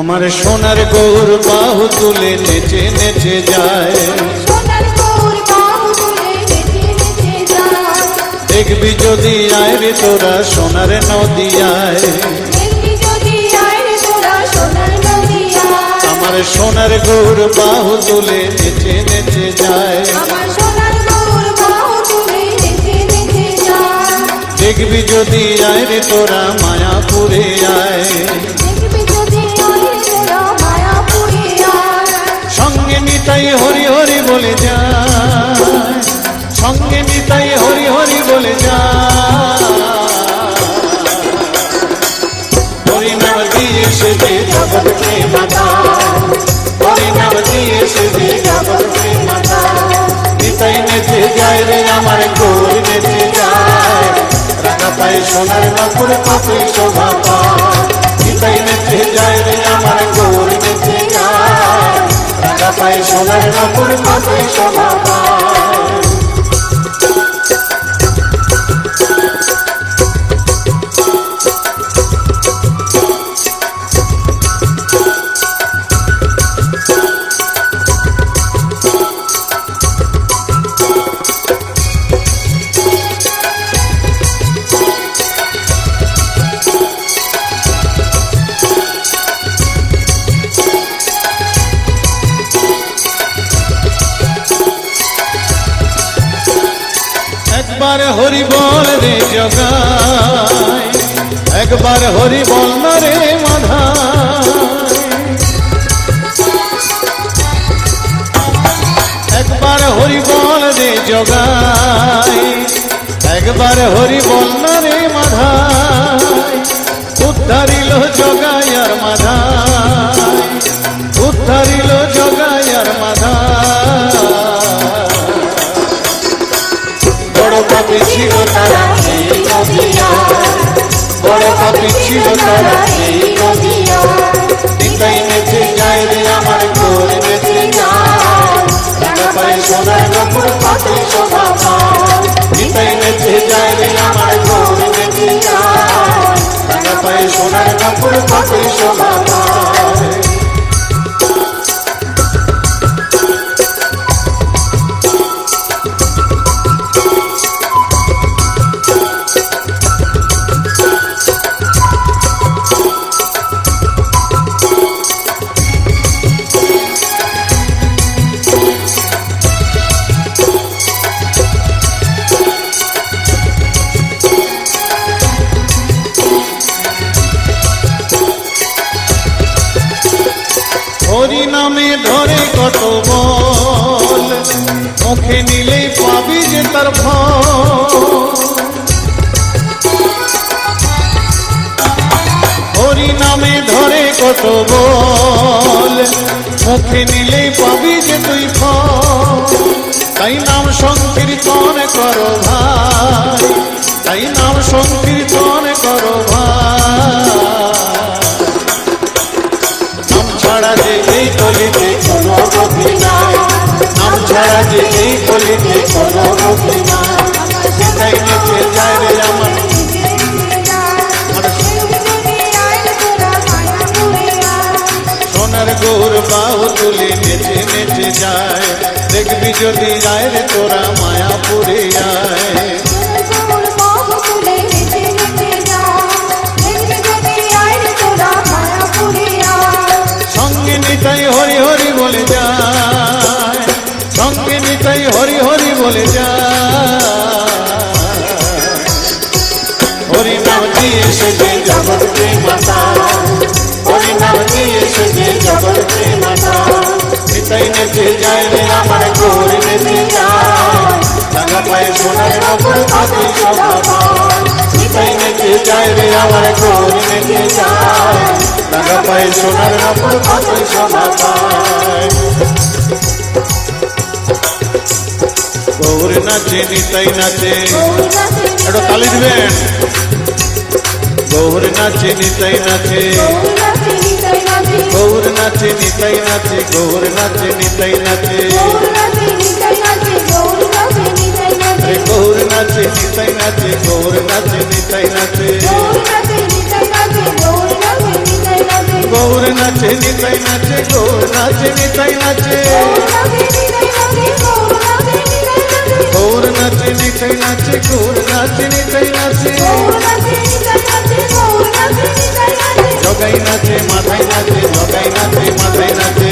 আমার সোনার গৌর বাহু তুলে নেচে নেচে যায়, দেখবি যদি আয় রে তোরা সোনার নদিয়ায়। আমার সোনার গৌর বাহু তুলে নেচে নেচে যায়, দেখবি যদি আয় রে তোরা মায়াপুরে আয়। সঙ্গে নিতাই হরি হরি বলে যায়, সঙ্গে নিতাই হরি হরি বলে যায়। হরি নাম দিয়ে সেজে জগৎকে মাতায়, হরি নাম দিয়ে সেজে জগৎকে মাতায়। নিতাই নেচে যায় রে আমার গৌর নেচে যায়, রাঙা পায়ে সোনার নপুর কতই শোভা পায়। নিতাই নেচে যায় রে আমার গৌর নেচে যায়, রাঙা পায়ে সোনার নপুর কতই শোভা পায়। একবার হরি বল রে জগায়, একবার হরি বল না রে মাধায়। একবার হরি বল রে জগায়, একবার হরি বল না রে মাধায়। উদ্ধারিল জগায় আর মাধায়, উদ্ধারিল জগায় আর মাধায়। বড় পাপী ছিল তারা এই নদিয়ায়, বড় পাপী ছিল তারা এই নদিয়ায়। নিতাই নেচে যায় রে আমার গৌর নেচে যায়, রাঙা পায়ে সোনার নপুর কতই শোভা পায়। নিতাই নেচে যায় রে আমার গৌর নেচে যায়, রাঙা পায়ে সোনার নপুর কতই শোভা পায়। হরি নামে ধরে কত বল, মুখে নিলেই পাবি যে তার ফল। হরি নামে ধরে কত বল, মুখে নিলেই পাবি যে তুই ফল। তাই নাম সংকীর্তন করো ভাই, তাই নাম সংকীর্তন করো ভাই। নাম ছাড়া যে এই কলিতে কোনো গতি নাই, নাম ছাড়া যে এই কলিতে কোনো গতি নাই। নিতাই নেচে যায় রে আমার, সোনার গৌর বাহু তুলে নেচে নেচে যায়, দেখবি যদি যায় রে তোরা মায়াপুরে আয়। সঙ্গে নিতাই হরি হরি বলে যায়, সঙ্গে নিতাই হরি হরি বলে যায়। হরি নাম দিয়ে সেজে জগৎকে মাতায়, হরি নাম দিয়ে সেজে জগৎকে মাতায়। নিতাই নেচে যায় রে আমার গৌর নেচে যায়, রাঙা পায়ে সোনার নপুর কতই শোভা পায়। নিতাই নেচে যায় রে আমার গৌর নেচে যায়, রাঙা পায়ে সোনার নপুর কতই শোভা পায়। গৌর নাচে নিতাই নাচে, একটু তালি দিবেন। গৌর নাচে নিতাই নাচে, গৌর নাচে নিতাই নাচে, গৌর নাচে নিতাই নাচে। গৌর নাচে নিতাই নাচে, গৌর নাচে নিতাই নাচে, গৌর নাচে নিতাই নাচে গৌর নাচে নিতাই নাচে গৌর নাচে নিতাই নাচে গৌর নাচে নিতাই নাচে জগাই নাচে মাথায় নাচে জগাই নাচে মাথায় নাচে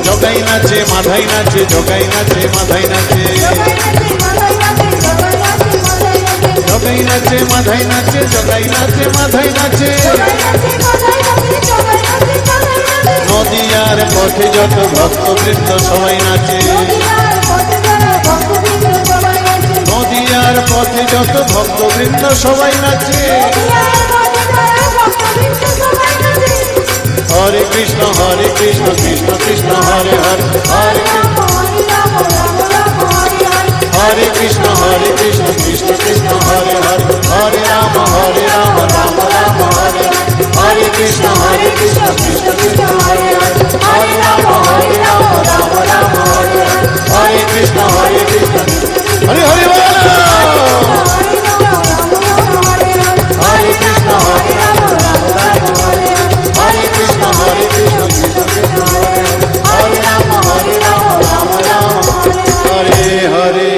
জগাই নাচে মাথায় নাচে জগাই নাচে মাথায় নাচে জগাই নাচে মাথায় নাচে জগাই নাচে মাথায় নাচে নদিয়ার পথে যত ভক্তবৃন্দ সবাই নাচে নদিয়ার পথে যত ভক্তবৃন্দ সবাই নাচে হরে কৃষ্ণ কৃষ্ণ কৃষ্ণ হরে হরে হরে কৃষ্ণ কৃষ্ণ কৃষ্ণ হরে হরে হরে রাম রাম রাম হরে হরে কৃষ্ণ কৃষ্ণ কৃষ্ণ হরে হরে হরে রাম রাম রাম হরে হরে কৃষ্ণ কৃষ্ণ হরে হরে বল হরে কৃষ্ণ হরে কৃষ্ণ কৃষ্ণ কৃষ্ণ হরে হরে রাম রাম রাম হরে হরে।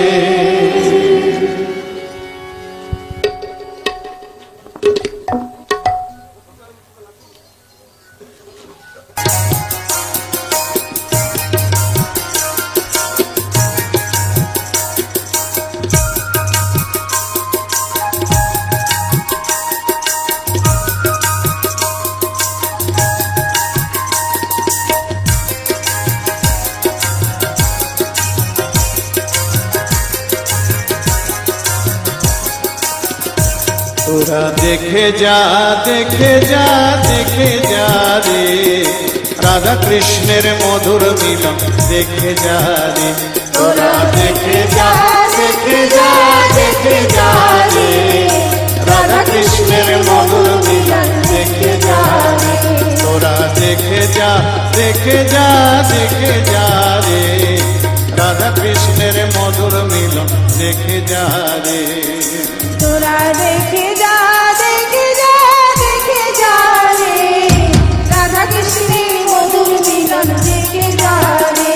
তোরা দেখে যা দেখে যা দেখে যা রে রাধা কৃষ্ণের মধুর মিলন দেখে যা রে তোরা দেখে যা দেখে যা দেখে যা রে রাধা কৃষ্ণের মধুর মিলন দেখে যা রে তোরা দেখে যা দেখে যা দেখে যা রে রাধা কৃষ্ণের মধুর মিলন দেখে যা রে তোরা দেখে যা দেখে যা দেখে যা রে রাধা কৃষ্ণের মধুর মিলন দেখে যা রে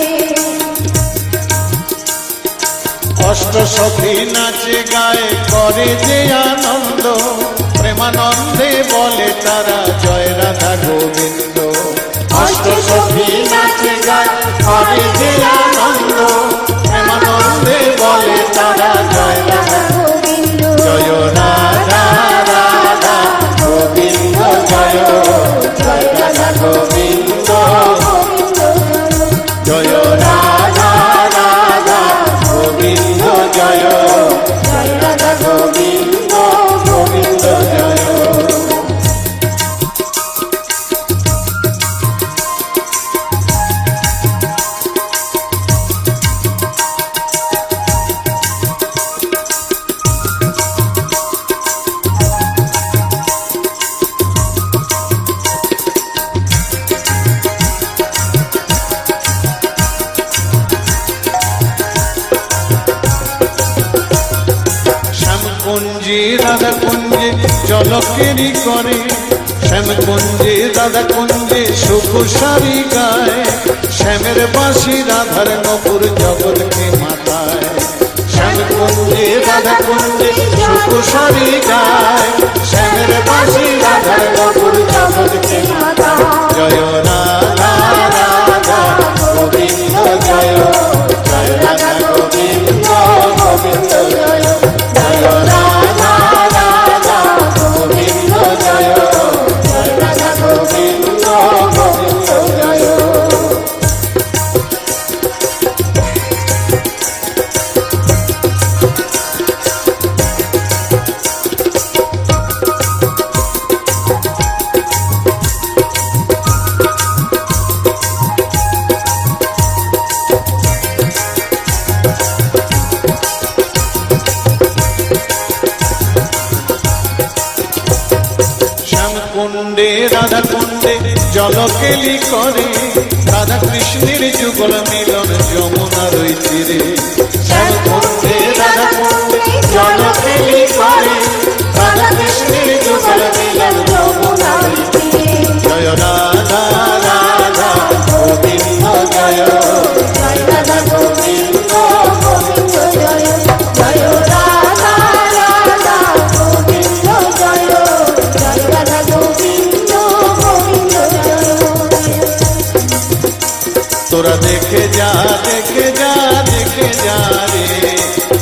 অষ্ট সখী নাচে গায়ে করে যে আনন্দ প্রেমানন্দে বলে তারা জয় রাধা গোবিন্দ অষ্ট সখী নাচে গায়ে করে যে আনন্দ প্রেমানন্দে বলে তারা জয় রাধা জয় রাধা রাধা গোবিন্দ জয় জয় রাধা গোবিন্দ জয় রাধা রাধা গোবিন্দ জয় জয় রাধা গোবিন্দ গোবিন্দ জয়। কুঞ্জে রাধা কুঞ্জে জলকেরি করে শ্যাম কুঞ্জে রাধা কুঞ্জে সুখ সারি গায় শ্যামের বাঁশি রাধার নপুর জগৎকে মাতায় শ্যাম কুঞ্জে রাধা কুঞ্জে সুখ সারি গায় শ্যামের বাঁশি রাধার নপুর জগৎকে মাতায় জয় রাধা রাধা গোবিন্দ জয় জয় রাধা গোবিন্দ গোবিন্দ জয় জয় রাধা রাধা গোবিন্দ জয় জয় রাধা গোবিন্দ গোবিন্দ জয়। কুণ্ডে রাধা কুণ্ডে জলকেলি করে রাধা কৃষ্ণের যুগল মিলন যমুনার ওই তীরে শ্যাম কুণ্ডে রাধা কুণ্ডে জলকেলি করে রাধা কৃষ্ণের যুগল মিলন যমুনার যা রে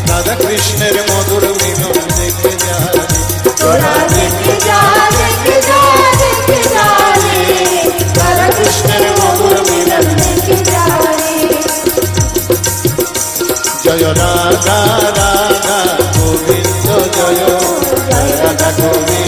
রাধা কৃষ্ণের মধুর মিলন দেখে যা রে তোরা দেখে যা দেখে যা দেখে যা রে রাধা কৃষ্ণের মধুর মিলন দেখে যা রে জয় রাধা রাধা গোবিন্দ জয় জয় রাধা গোবিন্দ